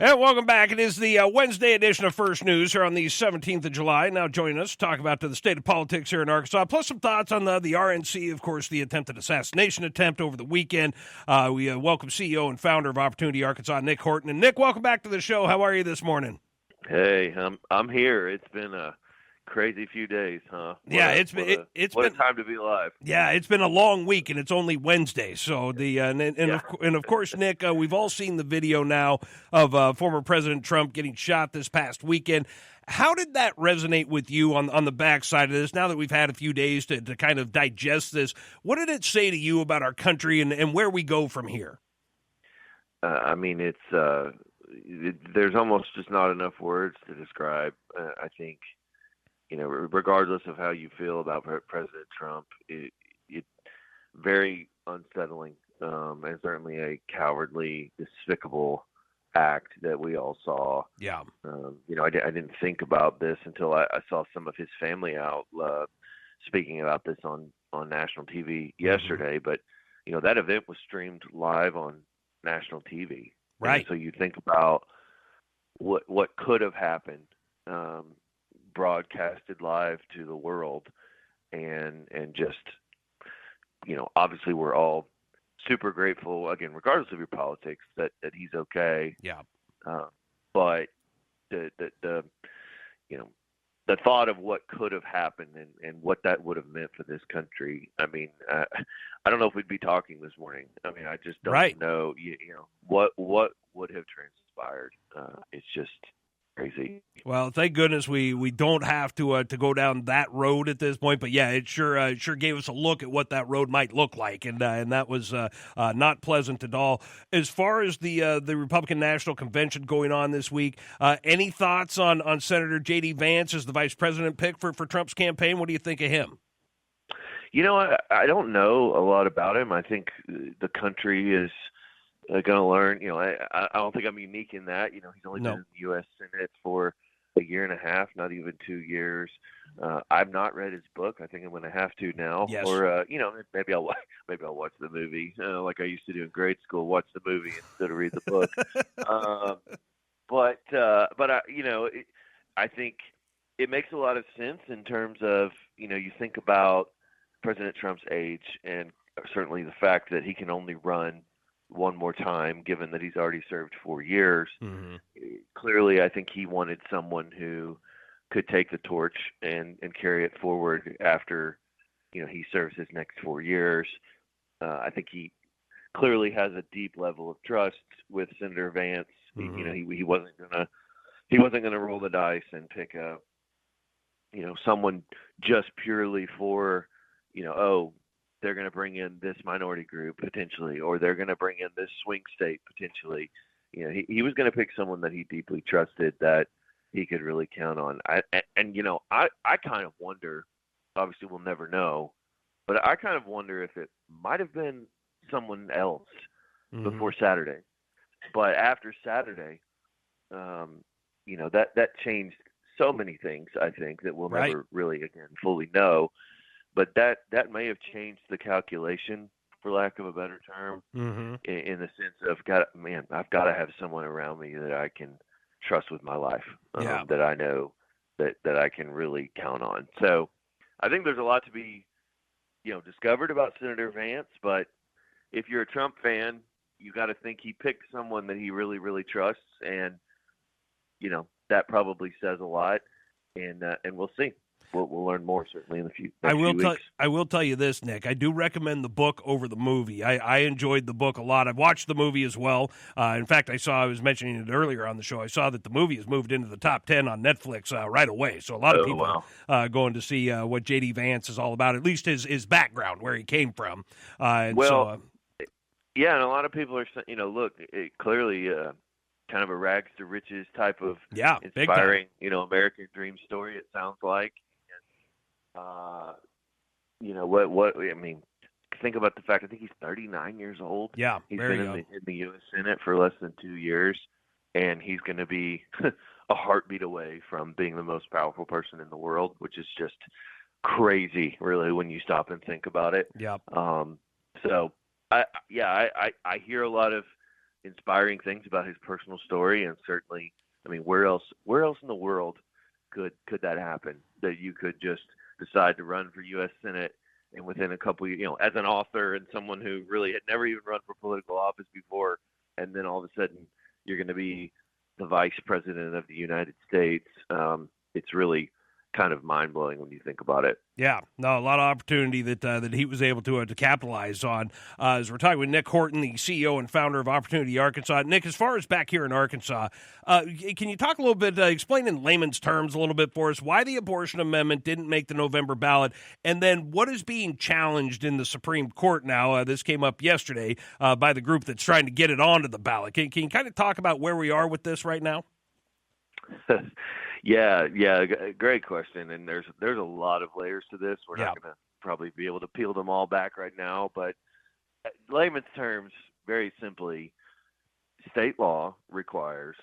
And welcome back. It is the Wednesday edition of First News here on the 17th of July. Now joining us to talk about the state of politics here in Arkansas, plus some thoughts on the RNC, of course, the attempted assassination attempt over the weekend. We welcome CEO and founder of Opportunity Arkansas, Nic Horton. And Nick, welcome back to the show. How are you this morning? Hey, I'm here. It's been a crazy few days, huh? It's been a time to be alive. Yeah, it's been a long week, and it's only Wednesday. So of course, Nick, we've all seen the video now of former President Trump getting shot this past weekend. How did that resonate with you on the backside of this? Now that we've had a few days to kind of digest this, what did it say to you about our country and where we go from here? There's almost just not enough words to describe. I think, regardless of how you feel about President Trump, it's very unsettling and certainly a cowardly, despicable act that we all saw. Yeah. I didn't think about this until I saw some of his family out speaking about this on national TV yesterday. But, that event was streamed live on national TV. Right. And so you think about what could have happened, broadcasted live to the world, and just, obviously we're all super grateful, again, regardless of your politics, that he's okay. Yeah. But the thought of what could have happened and what that would have meant for this country. I don't know if we'd be talking this morning. I just don't know. What would have transpired. It's just crazy. Well, thank goodness we don't have to go down that road at this point. But yeah, it sure gave us a look at what that road might look like, and that was not pleasant at all. As far as the Republican National Convention going on this week, any thoughts on Senator J.D. Vance as the vice president pick for Trump's campaign? What do you think of him? I don't know a lot about him. I think the country is going to learn. I don't think I'm unique in that. He's only been in the U.S. Senate for a year and a half, not even 2 years. I've not read his book. I think I'm going to have to now. Yes. Or maybe I'll watch the movie like I used to do in grade school. Watch the movie instead of read the book. I think it makes a lot of sense in terms of you think about President Trump's age and certainly the fact that he can only run one more time, given that he's already served 4 years. Mm-hmm. Clearly, I think he wanted someone who could take the torch and carry it forward after, he serves his next 4 years. I think he clearly has a deep level of trust with Senator Vance. Mm-hmm. He wasn't gonna roll the dice and pick someone just purely for, they're going to bring in this minority group potentially, or they're going to bring in this swing state potentially. He was going to pick someone that he deeply trusted, that he could really count on. I kind of wonder, obviously we'll never know, but I kind of wonder if it might have been someone else before Saturday. But after Saturday, that changed so many things, I think, that we'll never really, again, fully know. But that may have changed the calculation, for lack of a better term, in the sense of, I've got to have someone around me that I can trust with my life, that I know that I can really count on. So I think there's a lot to be, discovered about Senator Vance. But if you're a Trump fan, you got to think he picked someone that he really, really trusts, and that probably says a lot. And we'll see. We'll learn more certainly in the few weeks. I will tell you this, Nick. I do recommend the book over the movie. I enjoyed the book a lot. I've watched the movie as well. In fact, I was mentioning it earlier on the show. I saw that the movie has moved into the top 10 on Netflix right away. So a lot of people going to see what J.D. Vance is all about, at least his background, where he came from. And a lot of people are saying, look, it clearly kind of a rags to riches type of inspiring, American dream story, it sounds like. Think about the fact, I think he's 39 years old. Yeah, he's been in the U.S. Senate for less than 2 years, and he's going to be a heartbeat away from being the most powerful person in the world, which is just crazy, really, when you stop and think about it. Yeah. So I hear a lot of inspiring things about his personal story, and certainly, I mean, where else in the world could that happen? That you could just decide to run for U.S. Senate, and within a couple of, as an author and someone who really had never even run for political office before, and then all of a sudden you're going to be the vice president of the United States. It's really kind of mind-blowing when you think about it. Yeah, no, a lot of opportunity that he was able to capitalize on. As we're talking with Nic Horton, the CEO and founder of Opportunity Arkansas. Nick, as far as back here in Arkansas, can you talk a little bit, explain in layman's terms a little bit for us why the abortion amendment didn't make the November ballot, and then what is being challenged in the Supreme Court now? This came up yesterday by the group that's trying to get it onto the ballot. Can you kind of talk about where we are with this right now? Yeah, great question. And there's a lot of layers to this. We're not going to probably be able to peel them all back right now, but in layman's terms, very simply, state law requires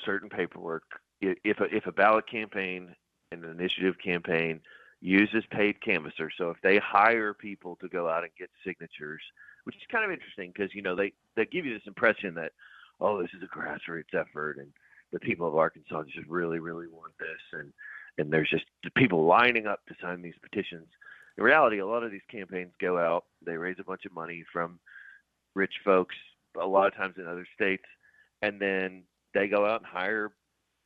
certain paperwork. If a ballot campaign and an initiative campaign uses paid canvassers, so if they hire people to go out and get signatures, which is kind of interesting because they give you this impression that, oh, this is a grassroots effort and the people of Arkansas just really, really want this, and there's just people lining up to sign these petitions. In reality, a lot of these campaigns go out, they raise a bunch of money from rich folks, a lot of times in other states, and then they go out and hire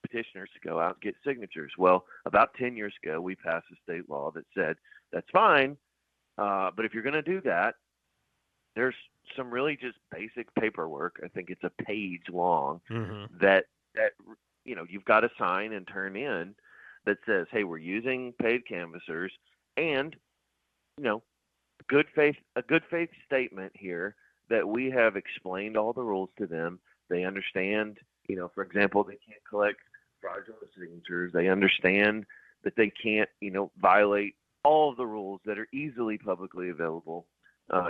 petitioners to go out and get signatures. Well, about 10 years ago, we passed a state law that said that's fine, but if you're going to do that, there's some really just basic paperwork. I think it's a page long that you've got to sign and turn in that says, hey, we're using paid canvassers, and a good faith statement here that we have explained all the rules to them. They understand, for example, they can't collect fraudulent signatures. They understand that they can't, violate all of the rules that are easily publicly available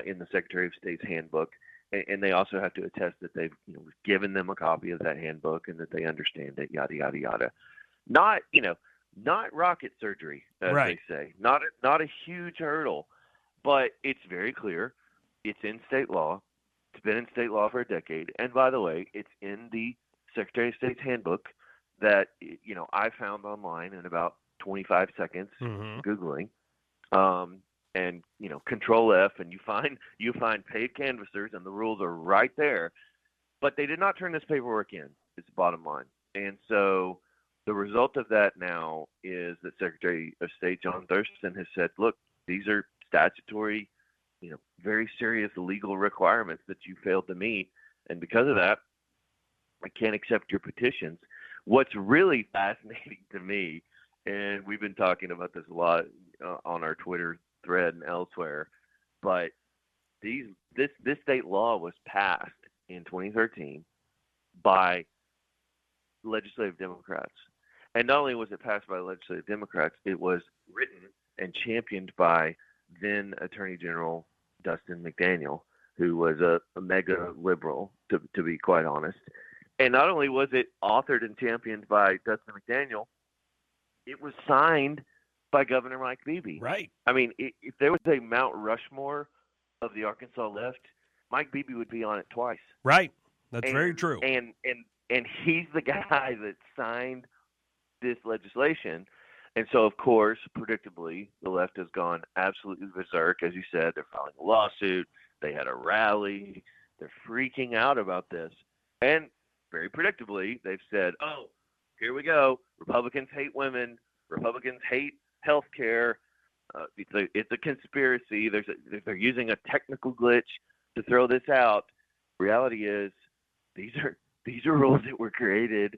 in the Secretary of State's handbook. And they also have to attest that they've given them a copy of that handbook and that they understand it, yada, yada, yada. Not rocket surgery, as they say. Not a huge hurdle, but it's very clear. It's in state law. It's been in state law for a decade. And by the way, it's in the Secretary of State's handbook that, I found online in about 25 seconds Googling. And Control F, and you find paid canvassers, and the rules are right there. But they did not turn this paperwork in. Is the bottom line. And so the result of that now is that Secretary of State John Thurston has said, look, these are statutory, very serious legal requirements that you failed to meet, and because of that, I can't accept your petitions. What's really fascinating to me, and we've been talking about this a lot on our Twitter thread and elsewhere, but this state law was passed in 2013 by legislative Democrats. And not only was it passed by legislative Democrats, it was written and championed by then Attorney General Dustin McDaniel, who was a mega liberal, to be quite honest. And not only was it authored and championed by Dustin McDaniel, it was signed by Governor Mike Beebe. Right. I mean, if there was a Mount Rushmore of the Arkansas left, Mike Beebe would be on it twice. Right. That's very true. And he's the guy that signed this legislation. And so, of course, predictably, the left has gone absolutely berserk. As you said, they're filing a lawsuit. They had a rally. They're freaking out about this. And very predictably, they've said, oh, here we go. Republicans hate women. Republicans hate health care. It's a conspiracy. They're using a technical glitch to throw this out. Reality is these are rules that were created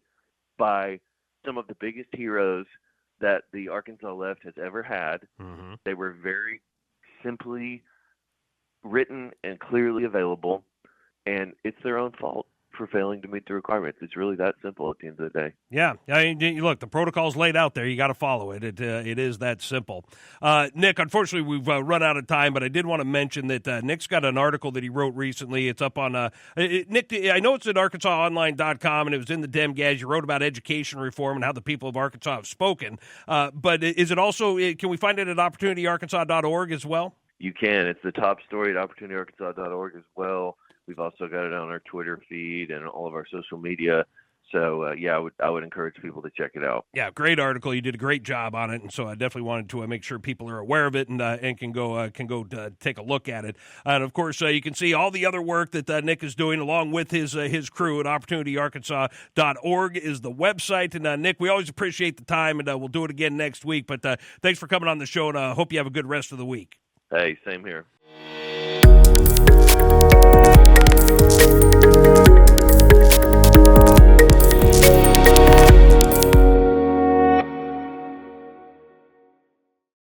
by some of the biggest heroes that the Arkansas left has ever had. They were very simply written and clearly available, and it's their own fault for failing to meet the requirements. It's really that simple at the end of the day. Yeah. I mean, look, the protocol's laid out there. You got to follow it. It is that simple. Nick, unfortunately, we've run out of time, but I did want to mention that Nick's got an article that he wrote recently. It's up on Nick, I know it's at ArkansasOnline.com, and it was in the DemGaz. You wrote about education reform and how the people of Arkansas have spoken. But is it also, can we find it at OpportunityArkansas.org as well? You can. It's the top story at OpportunityArkansas.org as well. We've also got it on our Twitter feed and all of our social media. So, I would encourage people to check it out. Yeah, great article. You did a great job on it, and so I definitely wanted to make sure people are aware of it and can go take a look at it. And of course, you can see all the other work that Nic is doing along with his crew at OpportunityArkansas.org is the website. And Nic, we always appreciate the time, and we'll do it again next week. But thanks for coming on the show, and I hope you have a good rest of the week. Hey, same here.